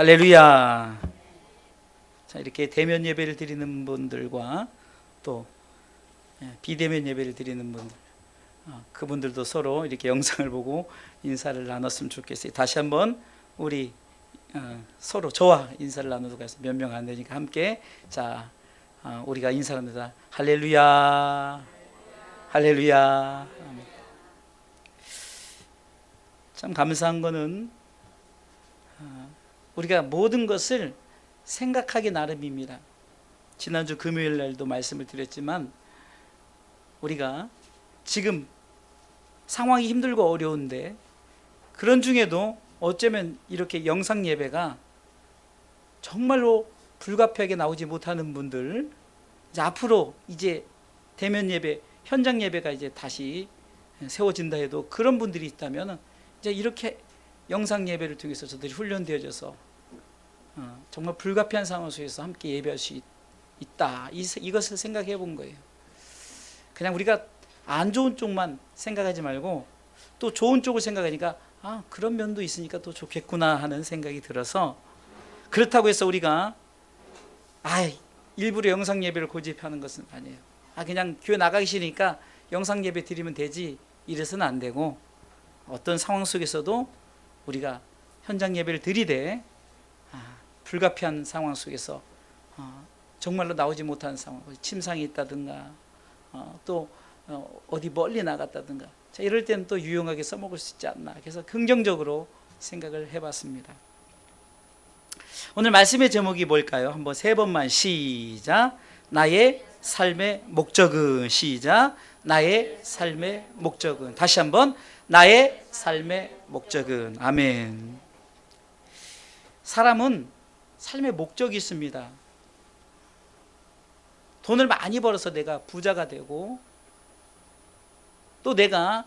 할렐루야. 자, 이렇게 대면 예배를 드리는 분들과 또 비대면 예배를 드리는 분들, 그분들도 서로 이렇게 영상을 보고 인사를 나눴으면 좋겠어요. 다시 한번 우리 서로 저와 인사를 나누도록 해서 몇 명 안 되니까 함께 자 우리가 인사합니다. 할렐루야, 할렐루야. 참 감사한 거는 우리가 모든 것을 생각하기 나름입니다. 지난주 금요일 날도 말씀을 드렸지만 우리가 지금 상황이 힘들고 어려운데 그런 중에도 어쩌면 이렇게 영상 예배가 정말로 불가피하게 나오지 못하는 분들, 이제 앞으로 이제 대면 예배, 현장 예배가 이제 다시 세워진다 해도 그런 분들이 있다면 이제 이렇게 영상 예배를 통해서 저들이 훈련되어져서 정말 불가피한 상황 속에서 함께 예배할 수 있다. 이것을 생각해 본 거예요. 그냥 우리가 안 좋은 쪽만 생각하지 말고 또 좋은 쪽을 생각하니까 그런 면도 있으니까 또 좋겠구나 하는 생각이 들어서, 그렇다고 해서 우리가 일부러 영상 예배를 고집하는 것은 아니에요. 그냥 교회 나가기 싫으니까 영상 예배 드리면 되지 이래서는 안 되고, 어떤 상황 속에서도 우리가 현장 예배를 드리되 불가피한 상황 속에서 정말로 나오지 못하는 상황, 침상이 있다든가 또 어디 멀리 나갔다든가, 자, 이럴 때는 또 유용하게 써먹을 수 있지 않나, 그래서 긍정적으로 생각을 해봤습니다. 오늘 말씀의 제목이 뭘까요? 한번 세 번만 시작. 나의 삶의 목적은. 시작. 나의 삶의 목적은. 다시 한번 나의 삶의 목적은. 아멘. 사람은 삶의 목적이 있습니다. 돈을 많이 벌어서 내가 부자가 되고 또 내가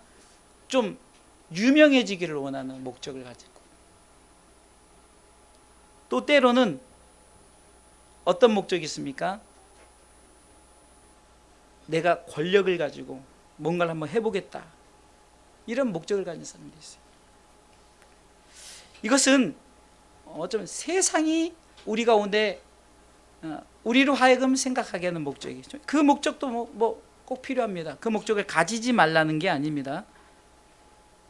좀 유명해지기를 원하는 목적을 가지고, 또 때로는 어떤 목적이 있습니까? 내가 권력을 가지고 뭔가를 한번 해보겠다, 이런 목적을 가진 사람들이 있어요. 이것은 어쩌면 세상이 우리 가운데 우리로 하여금 생각하게 하는 목적이죠. 그 목적도 꼭 필요합니다. 그 목적을 가지지 말라는 게 아닙니다.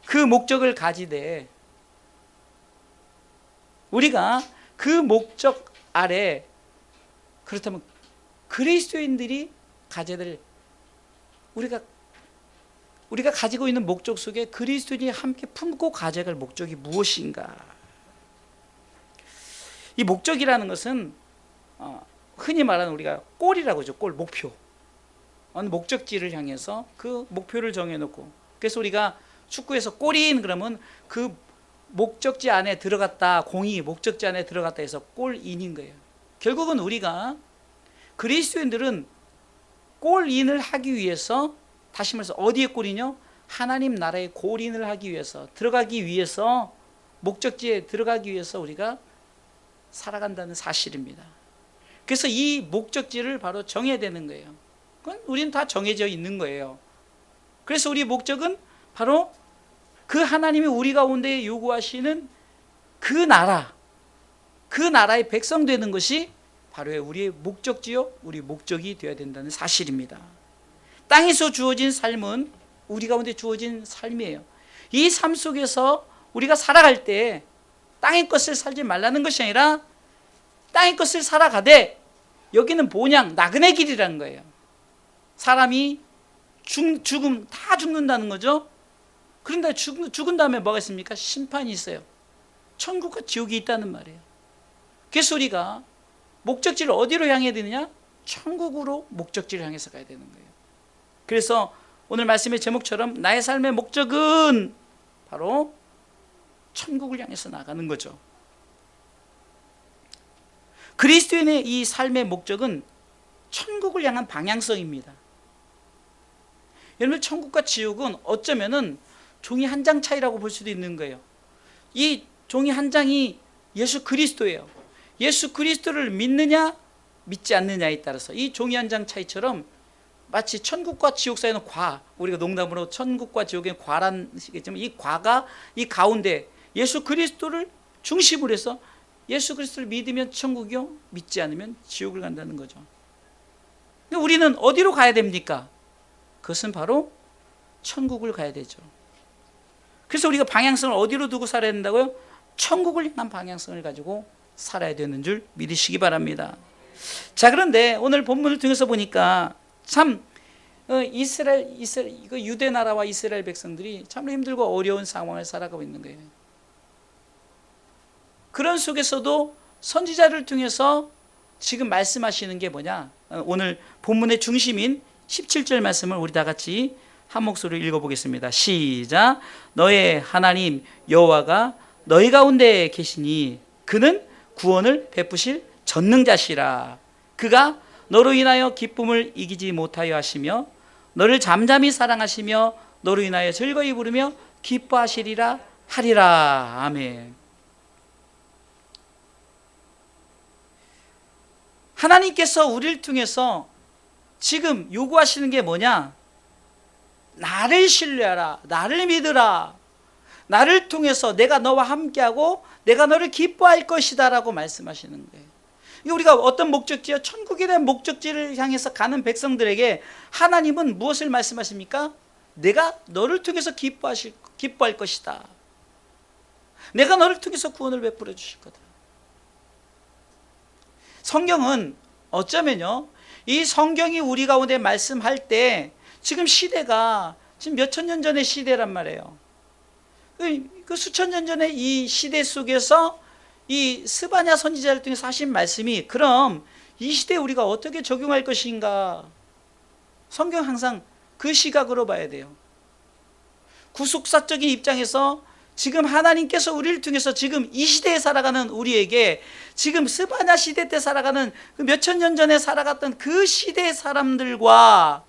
그 목적을 가지되 우리가 그 목적 아래, 그렇다면 그리스도인들이 가져야 될, 우리가 가지고 있는 목적 속에 그리스도인이 함께 품고 가져야 할 목적이 무엇인가? 이 목적이라는 것은 흔히 말하는 우리가 골이라고 하죠. 골, 목표. 어느 목적지를 향해서 그 목표를 정해놓고, 그래서 우리가 축구에서 골인 그러면 그 목적지 안에 들어갔다, 공이 목적지 안에 들어갔다 해서 골인인 거예요. 결국은 우리가 그리스도인들은 골인을 하기 위해서, 다시 말해서 어디에 골이냐? 하나님 나라의 골인을 하기 위해서, 들어가기 위해서, 목적지에 들어가기 위해서 우리가 살아간다는 사실입니다. 그래서 이 목적지를 바로 정해야 되는 거예요. 그건 우리는 다 정해져 있는 거예요. 그래서 우리 목적은 바로 그 하나님이 우리 가운데 요구하시는 그 나라, 그 나라의 백성 되는 것이 바로 우리의 목적지요, 우리 목적이 되어야 된다는 사실입니다. 땅에서 주어진 삶은 우리 가운데 주어진 삶이에요. 이 삶 속에서 우리가 살아갈 때 땅의 것을 살지 말라는 것이 아니라 땅의 것을 살아가되, 여기는 본향, 나그네 길이라는 거예요. 사람이 죽음, 다 죽는다는 거죠. 그런데 죽은 다음에 뭐가 있습니까? 심판이 있어요. 천국과 지옥이 있다는 말이에요. 그래서 우리가 목적지를 어디로 향해야 되느냐? 천국으로 목적지를 향해서 가야 되는 거예요. 그래서 오늘 말씀의 제목처럼 나의 삶의 목적은 바로 천국을 향해서 나가는 거죠. 그리스도인의 이 삶의 목적은 천국을 향한 방향성입니다. 여러분, 천국과 지옥은 어쩌면은 종이 한 장 차이라고 볼 수도 있는 거예요. 이 종이 한 장이 예수 그리스도예요. 예수 그리스도를 믿느냐 믿지 않느냐에 따라서 이 종이 한 장 차이처럼 마치 천국과 지옥 사이는 과, 우리가 농담으로 천국과 지옥의 과란 시겠지만, 이 과가 이 가운데 예수 그리스도를 중심으로 해서 예수 그리스도를 믿으면 천국이요, 믿지 않으면 지옥을 간다는 거죠. 우리는 어디로 가야 됩니까? 그것은 바로 천국을 가야 되죠. 그래서 우리가 방향성을 어디로 두고 살아야 된다고요? 천국을 향한 방향성을 가지고 살아야 되는 줄 믿으시기 바랍니다. 자, 그런데 오늘 본문을 통해서 보니까 참 이스라엘 이거 유대 나라와 이스라엘 백성들이 참 힘들고 어려운 상황을 살아가고 있는 거예요. 그런 속에서도 선지자를 통해서 지금 말씀하시는 게 뭐냐? 오늘 본문의 중심인 17절 말씀을 우리 다 같이 한 목소리로 읽어보겠습니다. 시작. 너의 하나님 여호와가 너희 가운데 계시니 그는 구원을 베푸실 전능자시라. 그가 너로 인하여 기쁨을 이기지 못하여 하시며 너를 잠잠히 사랑하시며 너로 인하여 즐거이 부르며 기뻐하시리라 하리라. 아멘. 하나님께서 우리를 통해서 지금 요구하시는 게 뭐냐? 나를 신뢰하라, 나를 믿으라, 나를 통해서 내가 너와 함께하고 내가 너를 기뻐할 것이다 라고 말씀하시는 거예요. 우리가 어떤 목적지요? 천국에 대한 목적지를 향해서 가는 백성들에게 하나님은 무엇을 말씀하십니까? 내가 너를 통해서 기뻐할 것이다. 내가 너를 통해서 구원을 베풀어 주실 거다. 성경은 어쩌면요, 이 성경이 우리 가운데 말씀할 때 지금 시대가 지금 몇천 년 전의 시대란 말이에요. 그 수천 년 전의 이 시대 속에서 이 스바냐 선지자를 통해서 하신 말씀이 그럼 이 시대에 우리가 어떻게 적용할 것인가? 성경 항상 그 시각으로 봐야 돼요. 구속사적인 입장에서 지금 하나님께서 우리를 통해서 지금 이 시대에 살아가는 우리에게 지금 스바냐 시대 때 살아가는 그 몇천 년 전에 살아갔던 그 시대의 사람들과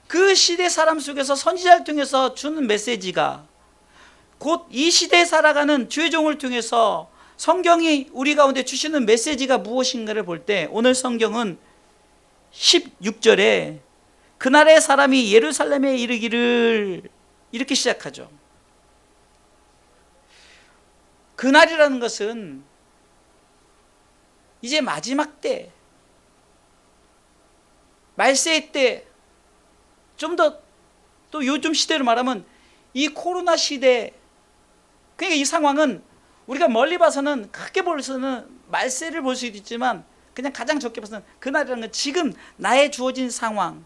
그 시대 사람 속에서 선지자를 통해서 주는 메시지가 곧 이 시대에 살아가는 주의 종을 통해서 성경이 우리 가운데 주시는 메시지가 무엇인가를 볼 때 오늘 성경은 16절에 그날의 사람이 예루살렘에 이르기를 이렇게 시작하죠. 그날이라는 것은 이제 마지막 때, 말세의 때, 좀 더 또 요즘 시대로 말하면 이 코로나 시대, 그러니까 이 상황은 우리가 멀리 봐서는 크게 볼수는 말세를 볼 수도 있지만 그냥 가장 적게 봐서는 그날이라는 건 지금 나의 주어진 상황,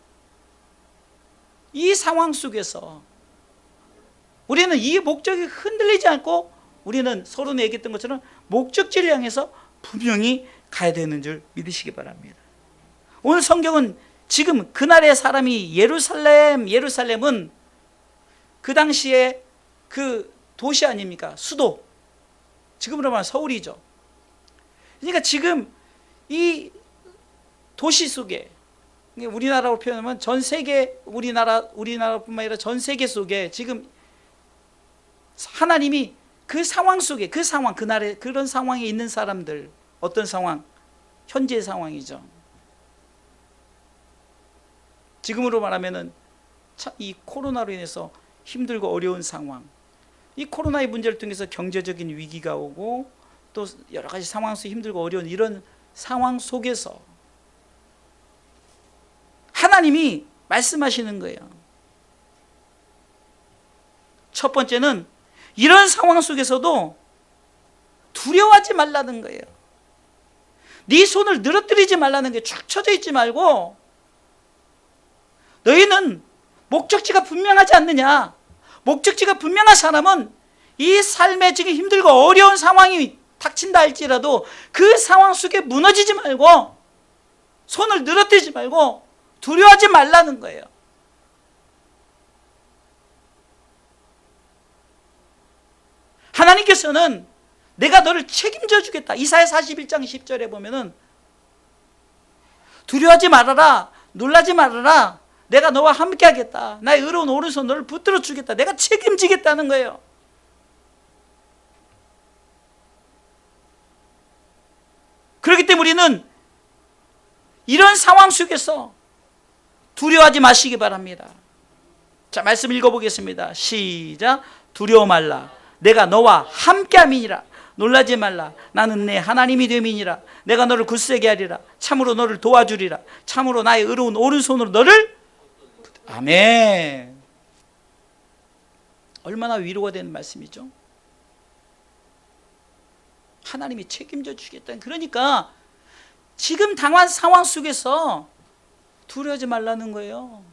이 상황 속에서 우리는 이 목적이 흔들리지 않고 우리는 서로 얘기했던 것처럼 목적지를 향해서 분명히 가야 되는 줄 믿으시기 바랍니다. 오늘 성경은 지금 그날의 사람이 예루살렘은 그 당시에 그 도시 아닙니까? 수도. 지금으로 말하면 서울이죠. 그러니까 지금 이 도시 속에 우리나라로 표현하면 전 세계, 우리나라뿐만 아니라 전 세계 속에 지금 하나님이 그 상황 속에, 그 상황, 그날에 그런 상황에 있는 사람들, 어떤 상황? 현재의 상황이죠. 지금으로 말하면은 이 코로나로 인해서 힘들고 어려운 상황, 이 코로나의 문제를 통해서 경제적인 위기가 오고 또 여러 가지 상황 속에 힘들고 어려운 이런 상황 속에서 하나님이 말씀하시는 거예요. 첫 번째는 이런 상황 속에서도 두려워하지 말라는 거예요. 네 손을 늘어뜨리지 말라는 게 축 처져 있지 말고 너희는 목적지가 분명하지 않느냐? 목적지가 분명한 사람은 이 삶에 지금 힘들고 어려운 상황이 닥친다 할지라도 그 상황 속에 무너지지 말고 손을 늘어뜨리지 말고 두려워하지 말라는 거예요. 하나님께서는 내가 너를 책임져 주겠다. 이사야 41장 10절에 보면은 두려워하지 말아라. 놀라지 말아라. 내가 너와 함께 하겠다. 나의 의로운 오른손 너를 붙들어 주겠다. 내가 책임지겠다는 거예요. 그렇기 때문에 우리는 이런 상황 속에서 두려워하지 마시기 바랍니다. 자, 말씀 읽어보겠습니다. 시작. 두려워 말라. 내가 너와 함께함이니라. 놀라지 말라. 나는 내 하나님이 됨이니라. 내가 너를 굳세게 하리라. 참으로 너를 도와주리라. 참으로 나의 의로운 오른손으로 너를. 아멘. 얼마나 위로가 되는 말씀이죠. 하나님이 책임져 주겠다는. 그러니까 지금 당한 상황 속에서 두려워하지 말라는 거예요.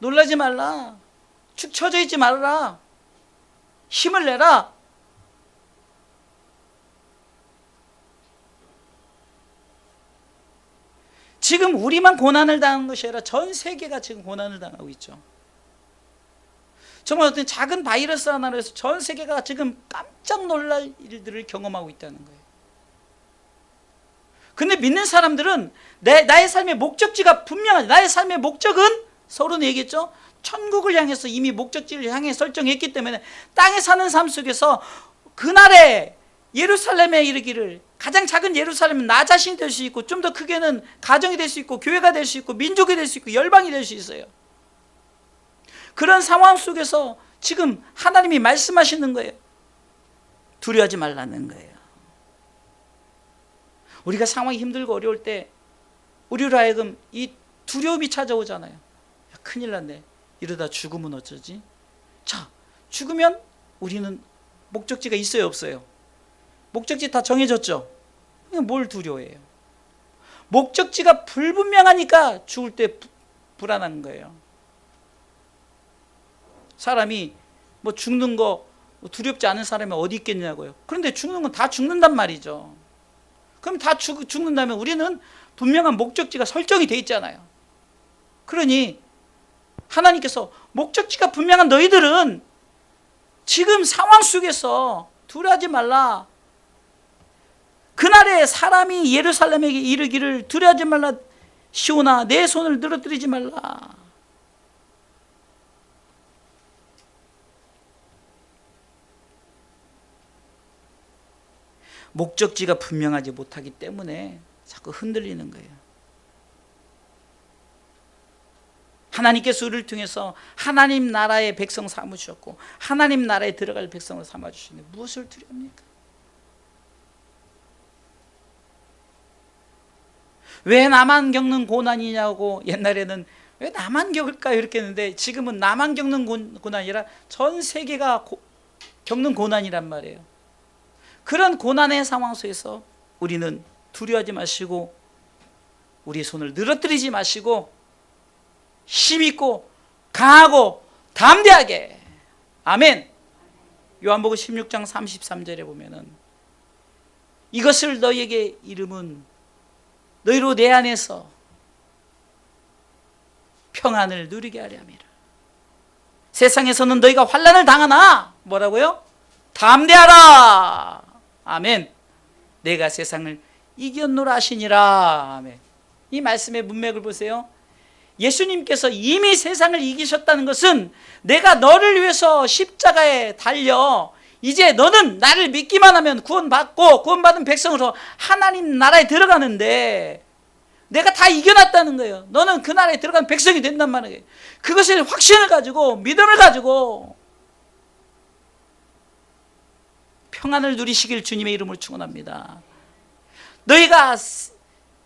놀라지 말라. 축 처져 있지 말아라. 힘을 내라. 지금 우리만 고난을 당한 것이 아니라 전 세계가 지금 고난을 당하고 있죠. 정말 어떤 작은 바이러스 하나로 해서 전 세계가 지금 깜짝 놀랄 일들을 경험하고 있다는 거예요. 근데 믿는 사람들은 나의 삶의 목적지가 분명하지. 나의 삶의 목적은 서로는 얘기했죠. 천국을 향해서 이미 목적지를 향해 설정했기 때문에 땅에 사는 삶 속에서 그날에 예루살렘에 이르기를, 가장 작은 예루살렘은 나 자신이 될 수 있고, 좀 더 크게는 가정이 될 수 있고, 교회가 될 수 있고, 민족이 될 수 있고, 열방이 될 수 있어요. 그런 상황 속에서 지금 하나님이 말씀하시는 거예요. 두려워하지 말라는 거예요. 우리가 상황이 힘들고 어려울 때 우리로 하여금 이 두려움이 찾아오잖아요. 야, 큰일 났네. 이러다 죽으면 어쩌지? 자, 죽으면 우리는 목적지가 있어요, 없어요? 목적지 다 정해졌죠? 그냥 뭘 두려워해요? 목적지가 불분명하니까 죽을 때 불안한 거예요. 사람이 뭐 죽는 거 두렵지 않은 사람이 어디 있겠냐고요. 그런데 죽는 건 다 죽는단 말이죠. 그럼 다 죽는다면 우리는 분명한 목적지가 설정이 돼 있잖아요. 그러니 하나님께서 목적지가 분명한 너희들은 지금 상황 속에서 두려워하지 말라. 그날에 사람이 예루살렘에게 이르기를 두려워하지 말라. 시온아, 내 손을 늘어뜨리지 말라. 목적지가 분명하지 못하기 때문에 자꾸 흔들리는 거예요. 하나님께서 우리를 통해서 하나님 나라의 백성 삼으셨고 하나님 나라에 들어갈 백성을 삼아주시는데 무엇을 두렵니까? 왜 나만 겪는 고난이냐고. 옛날에는 왜 나만 겪을까요? 이렇게 했는데 지금은 나만 겪는 고난이 아니라 전 세계가 겪는 고난이란 말이에요. 그런 고난의 상황 속에서 우리는 두려워하지 마시고 우리의 손을 늘어뜨리지 마시고 힘있고 강하고 담대하게. 아멘. 요한복음 16장 33절에 보면은 이것을 너희에게 이름은 너희로 내 안에서 평안을 누리게 하려 함이라. 세상에서는 너희가 환난을 당하나 뭐라고요? 담대하라. 아멘. 내가 세상을 이겼노라 하시니라. 아멘. 이 말씀의 문맥을 보세요. 예수님께서 이미 세상을 이기셨다는 것은 내가 너를 위해서 십자가에 달려 이제 너는 나를 믿기만 하면 구원받고 구원받은 백성으로 하나님 나라에 들어가는데 내가 다 이겨놨다는 거예요. 너는 그 나라에 들어간 백성이 된단 말이에요. 그것을 확신을 가지고 믿음을 가지고 평안을 누리시길 주님의 이름으로 축원합니다. 너희가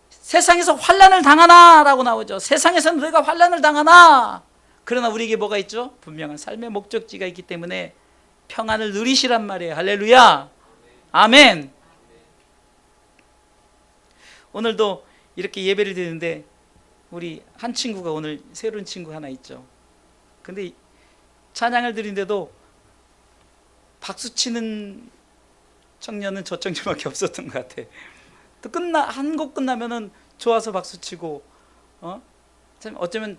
세상에서 환난을 당하나 라고 나오죠. 세상에서는 너희가 환난을 당하나. 그러나 우리에게 뭐가 있죠? 분명한 삶의 목적지가 있기 때문에 평안을 누리시란 말이에요. 할렐루야. 아멘. 오늘도 이렇게 예배를 드리는데 우리 한 친구가 오늘 새로운 친구 하나 있죠. 근데 찬양을 드리는데도 박수치는 청년은 저 청년밖에 없었던 것 같아. 또 한 곡 끝나면은 좋아서 박수치고, 참 어쩌면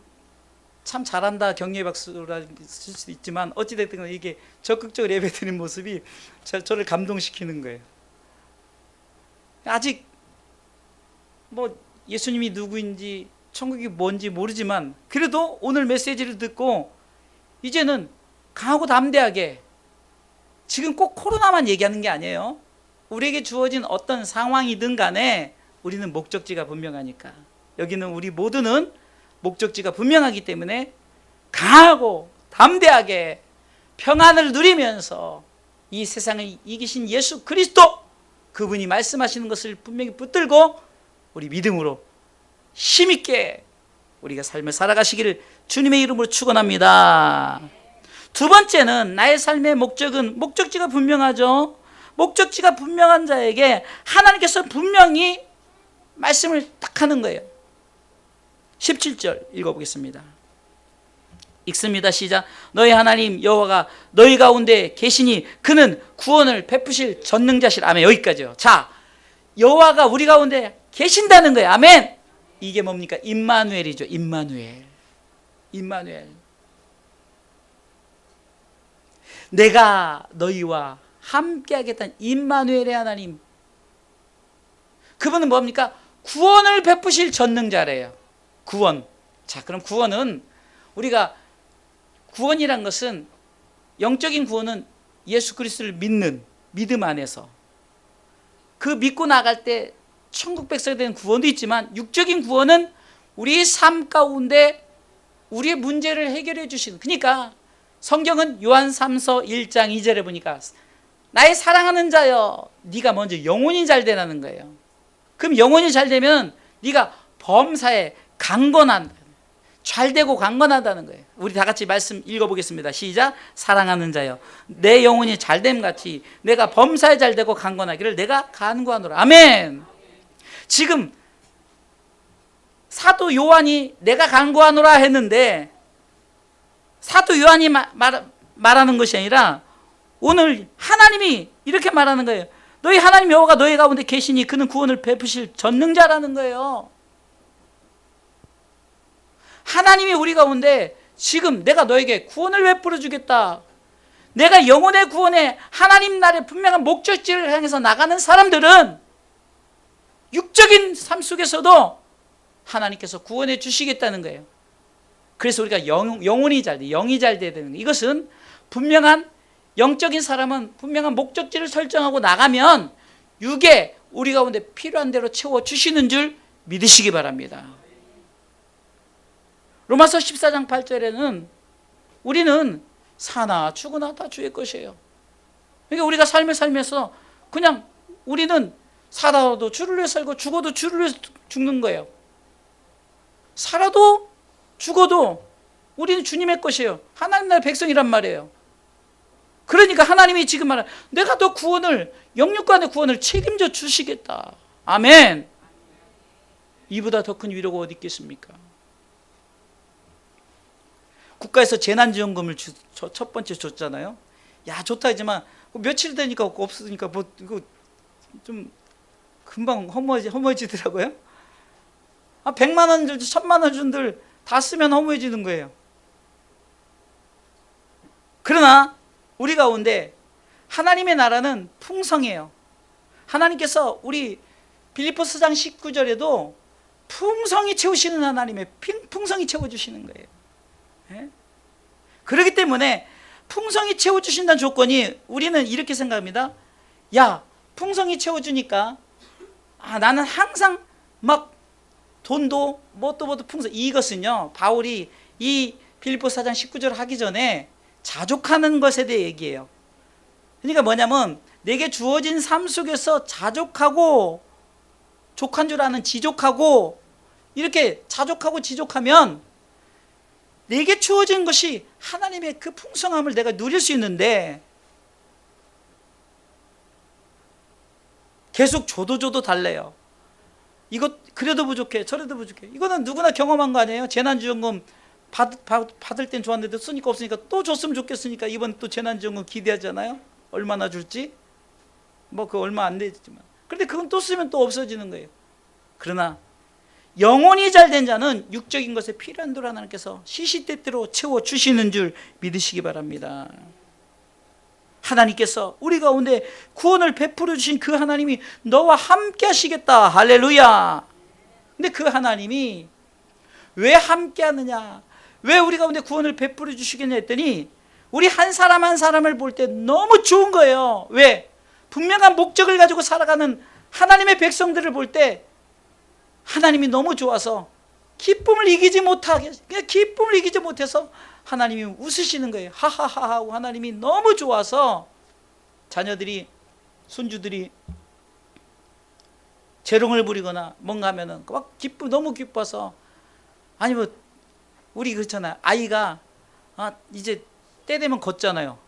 참 잘한다 격려의 박수라 쓸 수도 있지만 어찌됐든 이게 적극적으로 예배드리는 모습이 저를 감동시키는 거예요. 아직 뭐 예수님이 누구인지 천국이 뭔지 모르지만 그래도 오늘 메시지를 듣고 이제는 강하고 담대하게, 지금 꼭 코로나만 얘기하는 게 아니에요. 우리에게 주어진 어떤 상황이든 간에 우리는 목적지가 분명하니까, 여기는 우리 모두는 목적지가 분명하기 때문에 강하고 담대하게 평안을 누리면서 이 세상을 이기신 예수 그리스도, 그분이 말씀하시는 것을 분명히 붙들고 우리 믿음으로 힘있게 우리가 삶을 살아가시기를 주님의 이름으로 축원합니다. 두 번째는 나의 삶의 목적지가 분명하죠. 목적지가 분명한 자에게 하나님께서 분명히 말씀을 딱 하는 거예요. 17절 읽어보겠습니다. 읽습니다. 시작. 너희 하나님 여호와가 너희 가운데 계시니 그는 구원을 베푸실 전능자실. 아멘. 여기까지요. 자, 여호와가 우리 가운데 계신다는 거예요. 아멘. 이게 뭡니까? 임마누엘이죠. 임마누엘. 내가 너희와 함께 하겠다는 임마누엘의 하나님. 그분은 뭡니까? 구원을 베푸실 전능자래요. 구원. 자, 그럼 구원은 우리가 구원이란 것은, 영적인 구원은 예수 그리스도를 믿는 믿음 안에서 그 믿고 나갈 때 천국 백성이 되는 구원도 있지만, 육적인 구원은 우리의 삶 가운데 우리의 문제를 해결해 주시는, 그러니까 성경은 요한 3서 1장 2절에 보니까 나의 사랑하는 자여 네가 먼저 영혼이 잘 되라는 거예요. 그럼 영혼이 잘 되면 네가 범사에 강건한, 잘 되고 강건하다는 거예요. 우리 다 같이 말씀 읽어보겠습니다. 시작. 사랑하는 자여 내 영혼이 잘됨 같이 내가 범사에 잘 되고 강건하기를 내가 간구하노라. 아멘. 지금 사도 요한이 내가 간구하노라 했는데, 사도 요한이 말하는 것이 아니라 오늘 하나님이 이렇게 말하는 거예요. 너희 하나님 여호와가 너희 가운데 계시니 그는 구원을 베푸실 전능자라는 거예요. 하나님이 우리 가운데 지금 내가 너에게 구원을 베풀어 주겠다, 내가 영혼의 구원에 하나님 나라의 분명한 목적지를 향해서 나가는 사람들은 육적인 삶 속에서도 하나님께서 구원해 주시겠다는 거예요. 그래서 우리가 영혼이 잘 돼, 영이 잘 돼야 되는 거예요. 이것은 분명한, 영적인 사람은 분명한 목적지를 설정하고 나가면 육에 우리 가운데 필요한 대로 채워주시는 줄 믿으시기 바랍니다. 로마서 14장 8절에는 우리는 사나 죽으나 다 주의 것이에요. 그러니까 우리가 삶을 살면서 그냥 우리는 살아도 주를 위해 살고 죽어도 주를 위해 죽는 거예요. 살아도 죽어도 우리는 주님의 것이에요. 하나님 나라의 백성이란 말이에요. 그러니까 하나님이 지금 말하는, 내가 너 구원을, 영육간의 구원을 책임져 주시겠다. 아멘. 이보다 더 큰 위로가 어디 있겠습니까? 국가에서 재난지원금을 첫 번째 줬잖아요. 야, 좋다 하지만 며칠 되니까 없으니까 뭐 이거 좀 금방 허무해지더라고요. 100만 원 줄, 1000만 원 준들 다 쓰면 허무해지는 거예요. 그러나 우리 가운데 하나님의 나라는 풍성해요. 하나님께서 우리 빌립보서 4장 19절에도 풍성히 채우시는 하나님의 풍성히 채워주시는 거예요. 예? 그렇기 때문에 풍성히 채워주신다는 조건이, 우리는 이렇게 생각합니다. 야, 풍성히 채워주니까 나는 항상 막 돈도 뭣도 풍성. 이것은요, 바울이 이 빌립보서 4장 19절 하기 전에 자족하는 것에 대해 얘기해요. 그러니까 뭐냐면 내게 주어진 삶 속에서 자족하고, 족한 줄 아는 지족하고, 이렇게 자족하고 지족하면 내게 주어진 것이 하나님의 그 풍성함을 내가 누릴 수 있는데, 계속 줘도 달래요. 이것 그래도 부족해, 저래도 부족해. 이거는 누구나 경험한 거 아니에요? 재난지원금 받을 땐 좋았는데 쓰니까 없으니까 또 줬으면 좋겠으니까 이번 또 재난지원금 기대하잖아요. 얼마나 줄지? 뭐 그 얼마 안 되지만. 그런데 그건 또 쓰면 또 없어지는 거예요. 그러나 영혼이 잘된 자는 육적인 것에 필요한 대로 하나님께서 시시때때로 채워주시는 줄 믿으시기 바랍니다. 하나님께서 우리 가운데 구원을 베풀어 주신 그 하나님이 너와 함께 하시겠다. 할렐루야. 근데 그 하나님이 왜 함께 하느냐, 왜 우리 가운데 구원을 베풀어 주시겠냐 했더니, 우리 한 사람 한 사람을 볼 때 너무 좋은 거예요. 왜? 분명한 목적을 가지고 살아가는 하나님의 백성들을 볼 때 하나님이 너무 좋아서 기쁨을 이기지 못하게, 그냥 기쁨을 이기지 못해서 하나님이 웃으시는 거예요. 하하하 하고 하나님이 너무 좋아서 자녀들이, 손주들이 재롱을 부리거나 뭔가 하면은 막 너무 기뻐서, 아니 뭐 우리 그렇잖아요. 아이가 이제 때 되면 걷잖아요.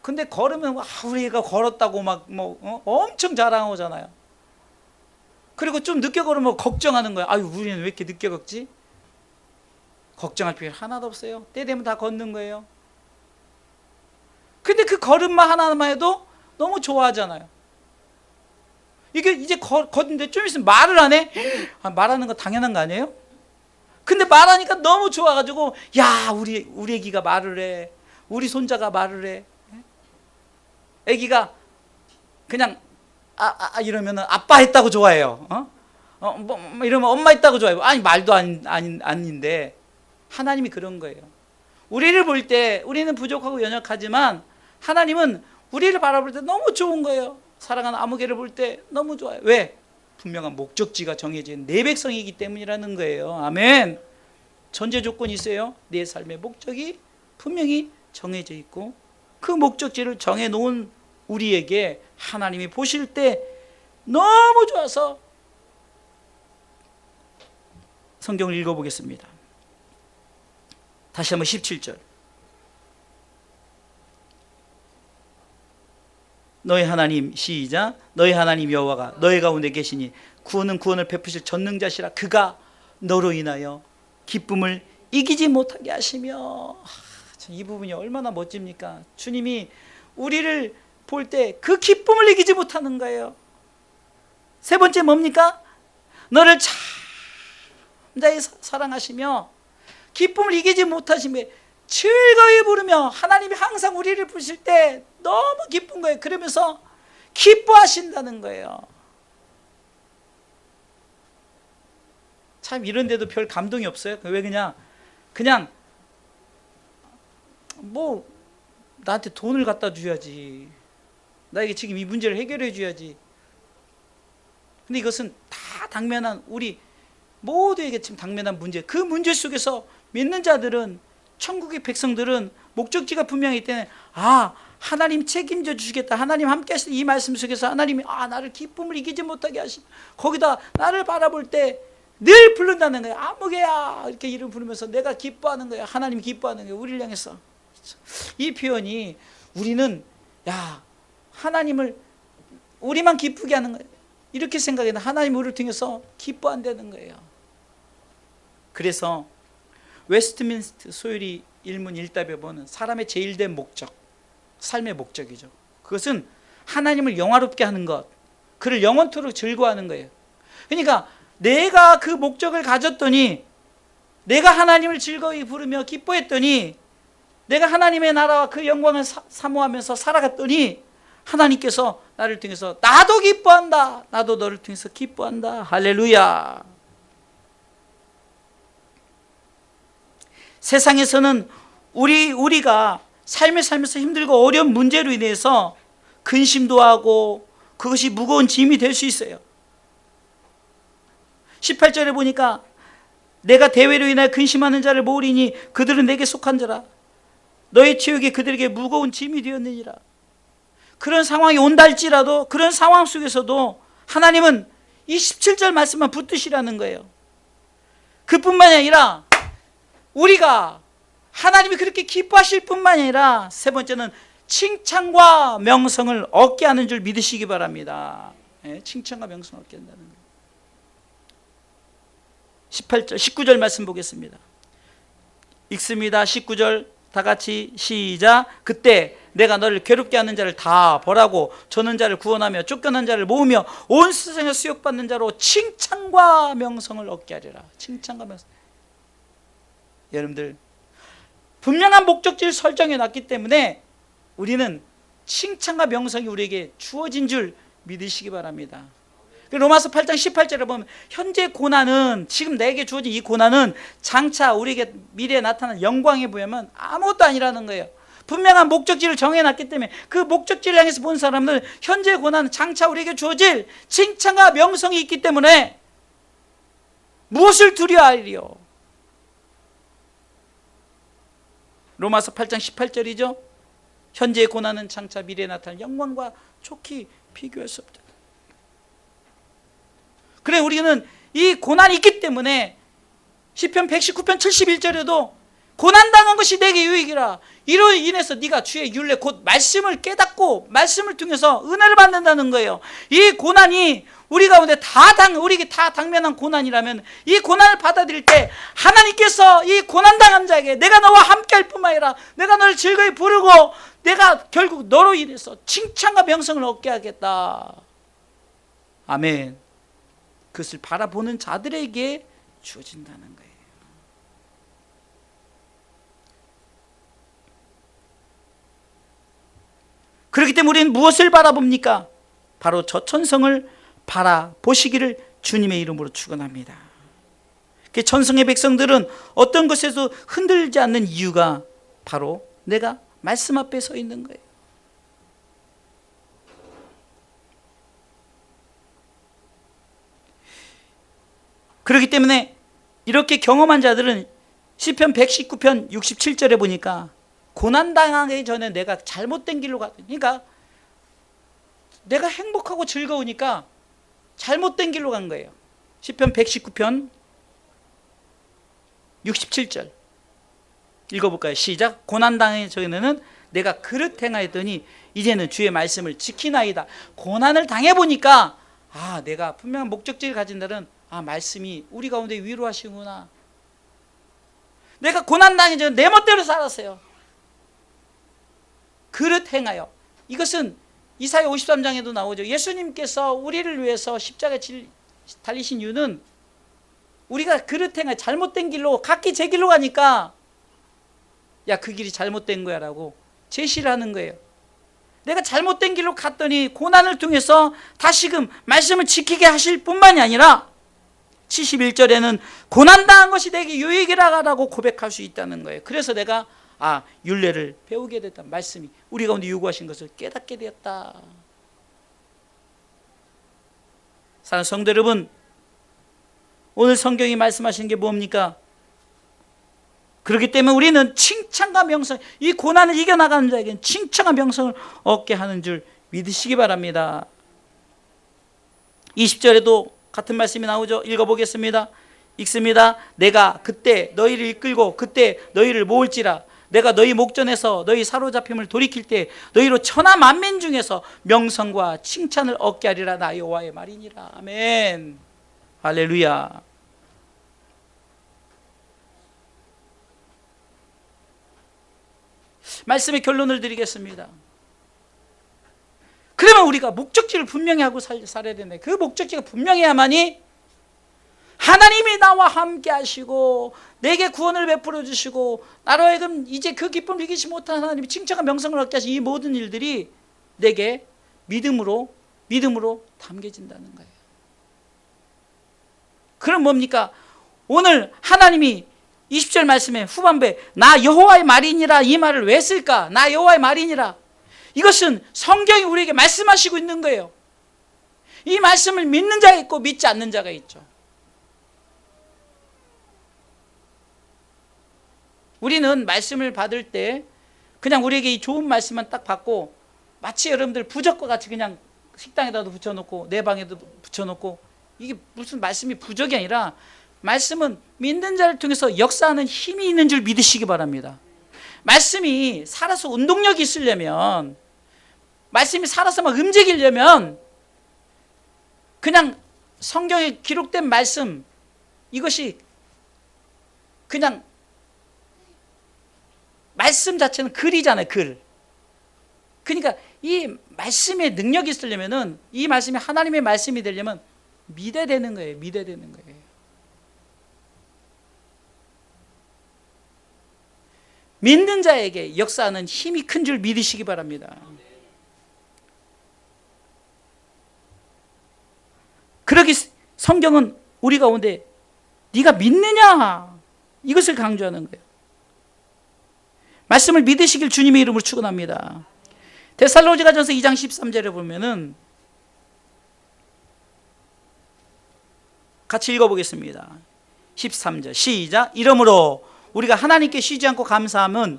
근데 걸으면 우리 애가 걸었다고 막 엄청 자랑하잖아요. 그리고 좀 늦게 걸으면 걱정하는 거예요. 아유, 우리는 왜 이렇게 늦게 걷지? 걱정할 필요 하나도 없어요. 때 되면 다 걷는 거예요. 근데 그 걸음만 하나만 해도 너무 좋아하잖아요. 이게 이제 걷는데 좀 있으면 말을 안 해? 말하는 거 당연한 거 아니에요? 근데 말하니까 너무 좋아가지고, 야, 우리 애기가 말을 해. 우리 손자가 말을 해. 애기가 그냥 이러면은 아빠 했다고 좋아해요. 뭐 이러면 엄마 했다고 좋아해요. 아니, 말도 아닌데 하나님이 그런 거예요. 우리를 볼 때 우리는 부족하고 연약하지만 하나님은 우리를 바라볼 때 너무 좋은 거예요. 사랑하는 아무개를 볼 때 너무 좋아요. 왜? 분명한 목적지가 정해진 내 백성이기 때문이라는 거예요. 아멘. 전제 조건이 있어요. 내 삶의 목적이 분명히 정해져 있고, 그 목적지를 정해놓은 우리에게 하나님이 보실 때 너무 좋아서, 성경을 읽어보겠습니다. 다시 한번 17절. 너희 하나님, 시작. 너희 하나님 여호와가 너희 가운데 계시니 구원은 구원을 베푸실 전능자시라. 그가 너로 인하여 기쁨을 이기지 못하게 하시며. 이 부분이 얼마나 멋집니까? 주님이 우리를 볼 때 그 기쁨을 이기지 못하는 거예요. 세 번째 뭡니까? 너를 잠자히 사랑하시며 기쁨을 이기지 못하시며 즐거이 부르며. 하나님이 항상 우리를 부르실 때 너무 기쁜 거예요. 그러면서 기뻐하신다는 거예요. 참 이런데도 별 감동이 없어요. 왜 그냥 뭐 나한테 돈을 갖다 줘야지, 나에게 지금 이 문제를 해결해 줘야지. 근데 이것은 다 당면한, 우리 모두에게 지금 당면한 문제, 그 문제 속에서 믿는 자들은, 천국의 백성들은 목적지가 분명히 있기 때문에 하나님 책임져 주시겠다, 하나님 함께 하시는 이 말씀 속에서 하나님이 나를 기쁨을 이기지 못하게 하시, 거기다 나를 바라볼 때 늘 부른다는 거예요. 아무개야 이렇게 이름 부르면서 내가 기뻐하는 거예요. 하나님 기뻐하는 거예요. 우리를 향해서. 이 표현이, 우리는 하나님을 우리만 기쁘게 하는 거예요. 이렇게 생각해도 하나님 우리를 통해서 기뻐한다는 거예요. 그래서 웨스트민스터 소율이 일문 일답에 보는 사람의 제일 된 목적, 삶의 목적이죠. 그것은 하나님을 영화롭게 하는 것, 그를 영원토록 즐거워하는 거예요. 그러니까 내가 그 목적을 가졌더니, 내가 하나님을 즐거이 부르며 기뻐했더니, 내가 하나님의 나라와 그 영광을 사모하면서 살아갔더니 하나님께서 나를 통해서 나도 기뻐한다, 나도 너를 통해서 기뻐한다. 할렐루야. 세상에서는 우리가 삶을 살면서 힘들고 어려운 문제로 인해서 근심도 하고 그것이 무거운 짐이 될 수 있어요. 18절에 보니까 내가 대회로 인하여 근심하는 자를 모으리니 그들은 내게 속한 자라. 너의 체육이 그들에게 무거운 짐이 되었느니라. 그런 상황이 온다 할지라도, 그런 상황 속에서도 하나님은 이 17절 말씀만 붙드시라는 거예요. 그뿐만이 아니라 우리가 하나님이 그렇게 기뻐하실 뿐만이 아니라, 세 번째는 칭찬과 명성을 얻게 하는 줄 믿으시기 바랍니다. 칭찬과 명성을 얻게 한다는 거예요. 18절, 19절 말씀 보겠습니다. 읽습니다. 19절 다 같이 시작. 그때 내가 너를 괴롭게 하는 자를 다 벌하고 저는 자를 구원하며 쫓겨난 자를 모으며 온 세상에 수욕받는 자로 칭찬과 명성을 얻게 하리라. 칭찬과 명성. 여러분들, 분명한 목적지를 설정해 놨기 때문에 우리는 칭찬과 명성이 우리에게 주어진 줄 믿으시기 바랍니다. 로마서 8장 18절에 보면 현재 고난은, 지금 내게 주어진 이 고난은 장차 우리에게 미래에 나타난 영광에 보면 아무것도 아니라는 거예요. 분명한 목적지를 정해놨기 때문에 그 목적지를 향해서 본 사람은 현재 고난은 장차 우리에게 주어질 칭찬과 명성이 있기 때문에 무엇을 두려워하리요? 로마서 8장 18절이죠. 현재의 고난은 장차 미래에 나타날 영광과 좋게 비교할 수 없다. 그래, 우리는 이 고난이 있기 때문에 시편 119편 71절에도 고난당한 것이 내게 유익이라. 이로 인해서 네가 주의 율례 곧 말씀을 깨닫고 말씀을 통해서 은혜를 받는다는 거예요. 이 고난이 우리 가운데 우리에게 다 당면한 고난이라면 이 고난을 받아들일 때 하나님께서 이 고난당한 자에게 내가 너와 함께할 뿐만 아니라 내가 너를 즐거이 부르고 내가 결국 너로 인해서 칭찬과 명성을 얻게 하겠다. 아멘. 그것을 바라보는 자들에게 주어진다는 거예요. 그렇기 때문에 우리는 무엇을 바라봅니까? 바로 저 천성을 바라보시기를 주님의 이름으로 축원합니다. 천성의 백성들은 어떤 것에도 흔들리지 않는 이유가 바로 내가 말씀 앞에 서 있는 거예요. 그렇기 때문에 이렇게 경험한 자들은 시편 119편 67절에 보니까 고난당하기 전에 내가 잘못된 길로 그러니까 내가 행복하고 즐거우니까 잘못된 길로 간 거예요. 시편 119편 67절 읽어볼까요? 시작. 고난당하기 전에는 내가 그릇 행하였더니 이제는 주의 말씀을 지키나이다. 고난을 당해보니까 내가 분명한 목적지를 가진 날은 말씀이 우리 가운데 위로하시구나. 내가 고난당하기 전에 내 멋대로 살았어요. 그릇 행하여. 이것은 이사야 53장에도 나오죠. 예수님께서 우리를 위해서 십자가에 달리신 이유는 우리가 그릇 행하여 잘못된 길로 각기 제 길로 가니까 그 길이 잘못된 거야 라고 제시를 하는 거예요. 내가 잘못된 길로 갔더니 고난을 통해서 다시금 말씀을 지키게 하실 뿐만이 아니라 71절에는 고난당한 것이 내게 유익이라고 고백할 수 있다는 거예요. 그래서 내가 율례를 배우게 됐다. 말씀이 우리 가운데 요구하신 것을 깨닫게 되었다. 사랑하는 성도 여러분, 오늘 성경이 말씀하시는 게 뭡니까? 그렇기 때문에 우리는 칭찬과 명성, 이 고난을 이겨나가는 자에게는 칭찬과 명성을 얻게 하는 줄 믿으시기 바랍니다. 20절에도 같은 말씀이 나오죠. 읽어보겠습니다. 읽습니다. 내가 그때 너희를 이끌고 그때 너희를 모을지라. 내가 너희 목전에서 너희 사로잡힘을 돌이킬 때 너희로 천하 만민 중에서 명성과 칭찬을 얻게 하리라. 나 여호와의 말이니라. 아멘. 할렐루야. 말씀의 결론을 드리겠습니다. 그러면 우리가 목적지를 분명히 하고 살아야 되네. 그 목적지가 분명해야만이 하나님이 나와 함께 하시고 내게 구원을 베풀어 주시고 나로 하여금 이제 그 기쁨을 이기지 못한 하나님이 칭찬과 명성을 얻게 하신 이 모든 일들이 내게 믿음으로 담겨진다는 거예요. 그럼 뭡니까? 오늘 하나님이 20절 말씀에 후반부에 나 여호와의 말이니라 이 말을 왜 쓸까? 나 여호와의 말이니라. 이것은 성경이 우리에게 말씀하시고 있는 거예요. 이 말씀을 믿는 자가 있고 믿지 않는 자가 있죠. 우리는 말씀을 받을 때 그냥 우리에게 이 좋은 말씀만 딱 받고 마치 여러분들 부적과 같이 그냥 식당에다도 붙여놓고 내 방에도 붙여놓고 이게 무슨 말씀이 부적이 아니라 말씀은 믿는 자를 통해서 역사하는 힘이 있는 줄 믿으시기 바랍니다. 말씀이 살아서 운동력이 있으려면 말씀이 살아서 막 움직이려면 그냥 성경에 기록된 말씀 이것이 그냥 말씀 자체는 글이잖아요. 글. 그러니까 이 말씀의 능력이 있으려면은 이 말씀이 하나님의 말씀이 되려면 믿어야 되는 거예요. 믿어야 되는 거예요. 믿는 자에게 역사하는 힘이 큰 줄 믿으시기 바랍니다. 그러기 성경은 우리 가운데 네가 믿느냐 이것을 강조하는 거예요. 말씀을 믿으시길 주님의 이름으로 축원합니다. 데살로니가전서 2장 13절에 보면은 같이 읽어보겠습니다. 13절 시작. 이러므로 우리가 하나님께 쉬지 않고 감사함은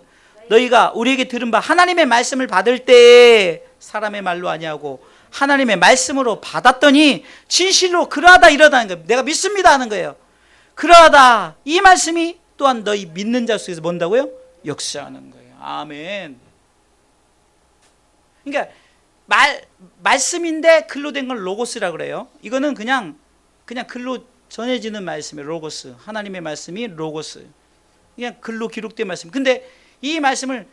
너희가 우리에게 들은 바 하나님의 말씀을 받을 때 사람의 말로 아니하고 하나님의 말씀으로 받았더니 진실로 그러하다 이러다는 거예요. 내가 믿습니다 하는 거예요. 그러하다 이 말씀이 또한 너희 믿는 자 속에서 뭔다고요? 역사하는 거예요. 아멘. 그러니까 말씀인데 글로 된 걸 로고스라고 그래요. 이거는 그냥 글로 전해지는 말씀이에요. 로고스. 하나님의 말씀이 로고스. 그냥 글로 기록된 말씀. 근데 이 말씀을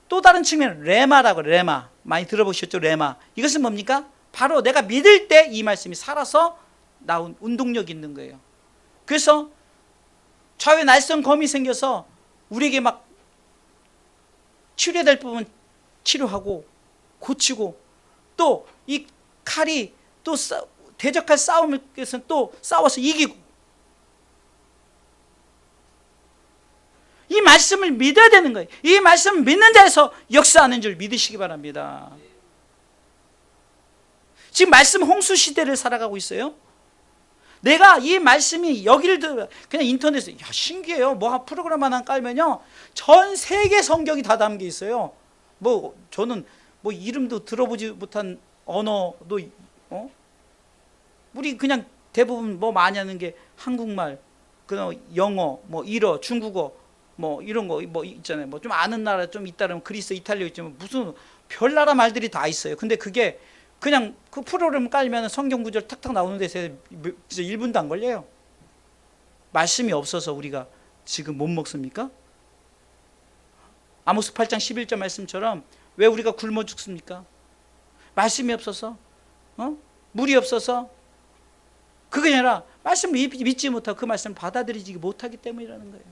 또 다른 측면 레마라고 그래요. 레마. 많이 들어보셨죠? 레마. 이것은 뭡니까? 바로 내가 믿을 때 이 말씀이 살아서 나온 운동력이 있는 거예요. 그래서 좌우에 날선 검이 생겨서 우리에게 막 치료될 부분 치료하고 고치고 또 이 칼이 또 대적할 싸움에서 또 싸워서 이기고 이 말씀을 믿어야 되는 거예요. 이 말씀을 믿는 자에서 역사하는 줄 믿으시기 바랍니다. 지금 말씀 홍수 시대를 살아가고 있어요. 내가 이 말씀이 여기를 그냥 인터넷에 신기해요. 뭐 프로그램 하나 깔면요 전 세계 성경이 다 담겨 있어요. 뭐 저는 뭐 이름도 들어보지 못한 언어도 우리 그냥 대부분 뭐 많이 하는 게 한국말, 그 영어, 뭐 일어, 중국어 뭐 이런 거 뭐 있잖아요. 뭐 좀 아는 나라 좀 있다면 그리스, 이탈리아 있지만 무슨 별 나라 말들이 다 있어요. 근데 그게 그냥 그 프로그램 깔면 성경 구절 탁탁 나오는 데서 진짜 1분도 안 걸려요. 말씀이 없어서 우리가 지금 못 먹습니까? 아모스 8장 11절 말씀처럼 왜 우리가 굶어 죽습니까? 말씀이 없어서, 물이 없어서. 그게 아니라 말씀을 믿지 못하고 그 말씀을 받아들이지 못하기 때문이라는 거예요.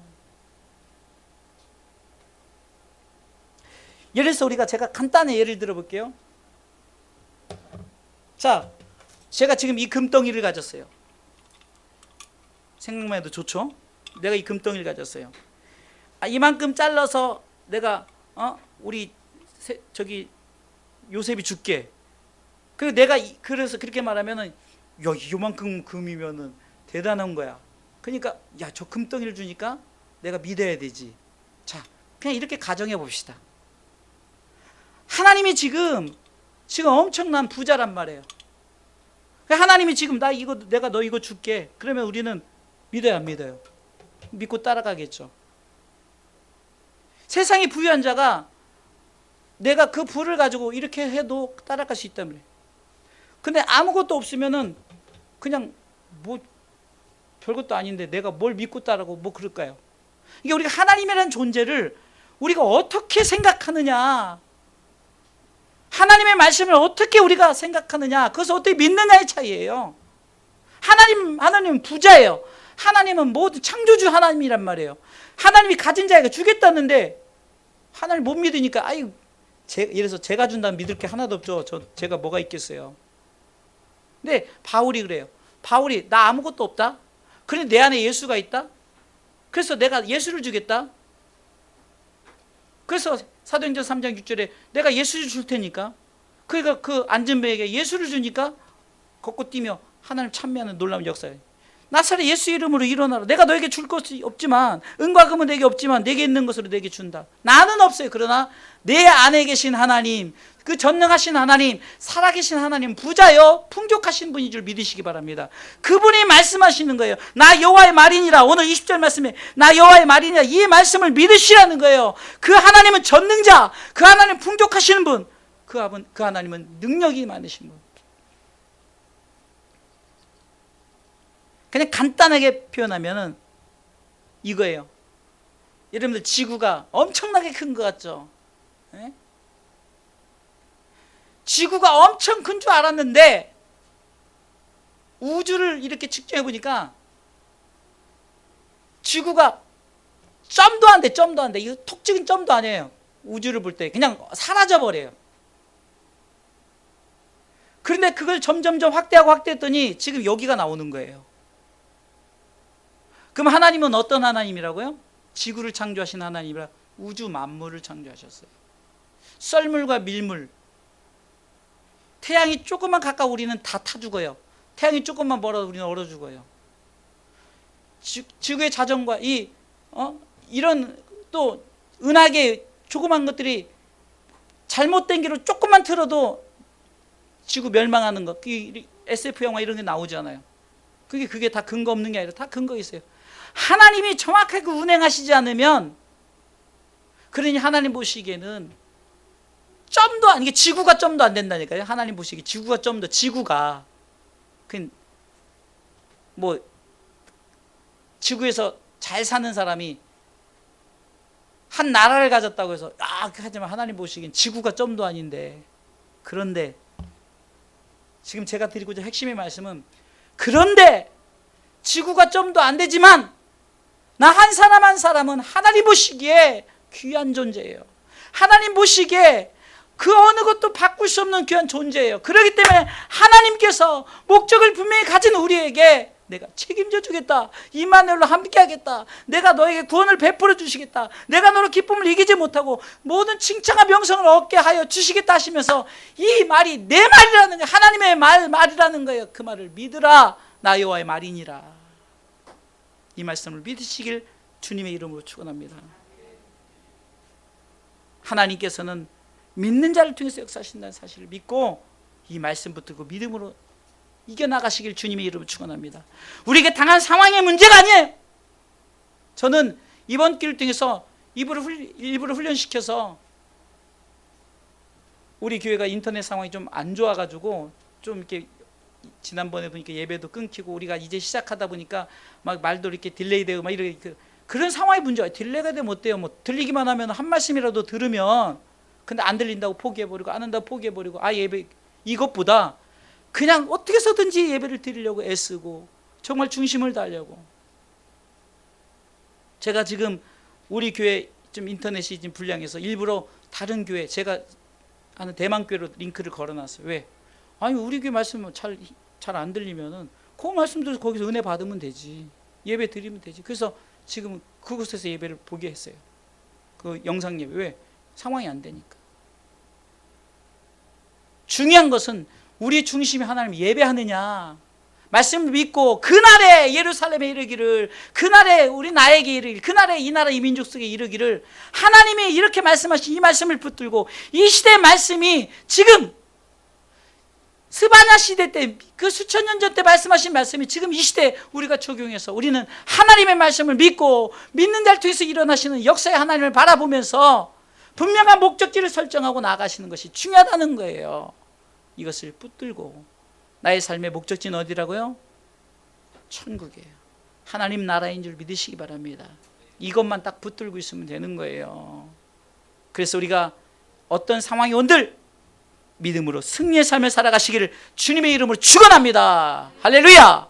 예를 들어서 제가 간단한 예를 들어볼게요. 자, 제가 지금 이 금덩이를 가졌어요. 생각만 해도 좋죠? 내가 이 금덩이를 가졌어요. 이만큼 잘라서 내가 우리 저기 요셉이 줄게. 그래서 그렇게 말하면은 야, 이만큼 금이면은 대단한 거야. 그러니까 야, 저 금덩이를 주니까 내가 믿어야 되지. 자, 그냥 이렇게 가정해 봅시다. 하나님이 지금 엄청난 부자란 말이에요. 하나님이 지금 내가 너 이거 줄게. 그러면 우리는 믿어요, 안 믿어요? 믿고 따라가겠죠. 세상에 부유한 자가 내가 그 부를 가지고 이렇게 해도 따라갈 수 있단 말이에요. 근데 아무것도 없으면은 그냥 뭐 별것도 아닌데 내가 뭘 믿고 따라가고 뭐 그럴까요? 이게 우리가 하나님이라는 존재를 우리가 어떻게 생각하느냐, 하나님의 말씀을 어떻게 우리가 생각하느냐, 그것을 어떻게 믿느냐의 차이예요. 하나님은 부자예요. 하나님은 모두 창조주 하나님이란 말이에요. 하나님이 가진 자에게 주겠다는데 하나님 못 믿으니까 예를 들어서 제가 준다면 믿을 게 하나도 없죠. 제가 뭐가 있겠어요. 근데 바울이 그래요. 바울이 나 아무것도 없다. 그런데 내 안에 예수가 있다. 그래서 내가 예수를 주겠다. 그래서 사도행전 3장 6절에 내가 예수를 줄 테니까, 그러니까 그 안전배에게 예수를 주니까 걷고 뛰며 하나님 찬미하는 놀라운 역사예요. 나사렛 예수 이름으로 일어나라. 내가 너에게 줄 것이 없지만, 은과 금은 내게 없지만 내게 있는 것으로 내게 준다. 나는 없어요. 그러나 내 안에 계신 하나님, 그 전능하신 하나님, 살아계신 하나님, 부자요 풍족하신 분인 줄 믿으시기 바랍니다. 그분이 말씀하시는 거예요. 나 여호와의 말이니라. 오늘 20절 말씀에 나 여호와의 말이니라, 이 말씀을 믿으시라는 거예요. 그 하나님은 전능자, 그 하나님 풍족하시는 분, 그 하나님은 능력이 많으신 분. 그냥 간단하게 표현하면은 이거예요. 여러분들 지구가 엄청나게 큰 것 같죠? 네? 지구가 엄청 큰 줄 알았는데 우주를 이렇게 측정해 보니까 지구가 점도 안 돼, 점도 안 돼. 이거 톡 찍은 점도 아니에요. 우주를 볼 때 그냥 사라져 버려요. 그런데 그걸 점점점 확대했더니 지금 여기가 나오는 거예요. 그럼 하나님은 어떤 하나님이라고요? 지구를 창조하신 하나님이라 우주 만물을 창조하셨어요. 썰물과 밀물, 태양이 조금만 가까워 우리는 다 타 죽어요. 태양이 조금만 멀어 우리는 얼어 죽어요. 지구의 자전과 이런 또 은하계 조그만 것들이 잘못된 길로 조금만 틀어도 지구 멸망하는 것, SF 영화 이런 게 나오잖아요. 그게 다 근거 없는 게 아니라 다 근거 있어요. 하나님이 정확하게 운행하시지 않으면, 그러니 하나님 보시기에는 점도 안, 이게 지구가 점도 안 된다니까요. 하나님 보시기에 지구가 점도, 지구가 뭐 지구에서 잘 사는 사람이 한 나라를 가졌다고 해서 하지만 하나님 보시기엔 지구가 점도 아닌데, 그런데 지금 제가 드리고자 핵심의 말씀은, 그런데 지구가 점도 안 되지만 나 한 사람 한 사람은 하나님 보시기에 귀한 존재예요. 하나님 보시기에 그 어느 것도 바꿀 수 없는 귀한 존재예요. 그렇기 때문에 하나님께서 목적을 분명히 가진 우리에게 내가 책임져 주겠다, 임마누엘로 함께 하겠다, 내가 너에게 구원을 베풀어 주시겠다, 내가 너로 기쁨을 이기지 못하고 모든 칭찬과 명성을 얻게 하여 주시겠다 하시면서, 이 말이 내 말이라는 거예요. 하나님의 말이라는 거예요. 그 말을 믿으라, 나 여호와의 말이니라. 이 말씀을 믿으시길 주님의 이름으로 축원합니다. 하나님께서는 믿는 자를 통해서 역사하신다는 사실을 믿고 이 말씀 붙들고 믿음으로 이겨나가시길 주님의 이름으로 축원합니다. 우리에게 당한 상황의 문제가 아니에요. 저는 이번 기를 통해서 일부러 훈련시켜서, 우리 교회가 인터넷 상황이 좀 안 좋아가지고 좀 이렇게 지난번에 보니까 예배도 끊기고 우리가 이제 시작하다 보니까 막 말도 이렇게 딜레이되고 막 이렇게, 그런 상황이 문제예요. 딜레이가 되면 어때요? 뭐 들리기만 하면 한 말씀이라도 들으면, 근데 안 들린다고 포기해버리고 안 한다고 포기해버리고, 예배, 이것보다 그냥 어떻게 해서든지 예배를 드리려고 애쓰고 정말 중심을 다하려고. 제가 지금 우리 교회 좀 인터넷이 좀 불량해서 일부러 다른 교회, 제가 아는 대만 교회로 링크를 걸어놨어요. 왜? 우리 교회 말씀 잘 안 들리면은 그 말씀대로 거기서 은혜 받으면 되지, 예배 드리면 되지. 그래서 지금 그곳에서 예배를 보게 했어요. 그 영상 예배. 왜? 상황이 안 되니까. 중요한 것은 우리 중심이 하나님 예배하느냐, 말씀을 믿고 그날에 예루살렘에 이르기를, 그날에 우리 나에게 이르기를, 그날에 이 나라 이 민족 속에 이르기를, 하나님이 이렇게 말씀하신 이 말씀을 붙들고 이 시대의 말씀이 지금 스바냐 시대 때, 그 수천 년 전 때 말씀하신 말씀이 지금 이 시대에 우리가 적용해서 우리는 하나님의 말씀을 믿고 믿는 자를 통해서 일어나시는 역사의 하나님을 바라보면서 분명한 목적지를 설정하고 나아가시는 것이 중요하다는 거예요. 이것을 붙들고, 나의 삶의 목적지는 어디라고요? 천국이에요. 하나님 나라인 줄 믿으시기 바랍니다. 이것만 딱 붙들고 있으면 되는 거예요. 그래서 우리가 어떤 상황이 온들 믿음으로 승리의 삶을 살아가시기를 주님의 이름으로 축원합니다. 할렐루야.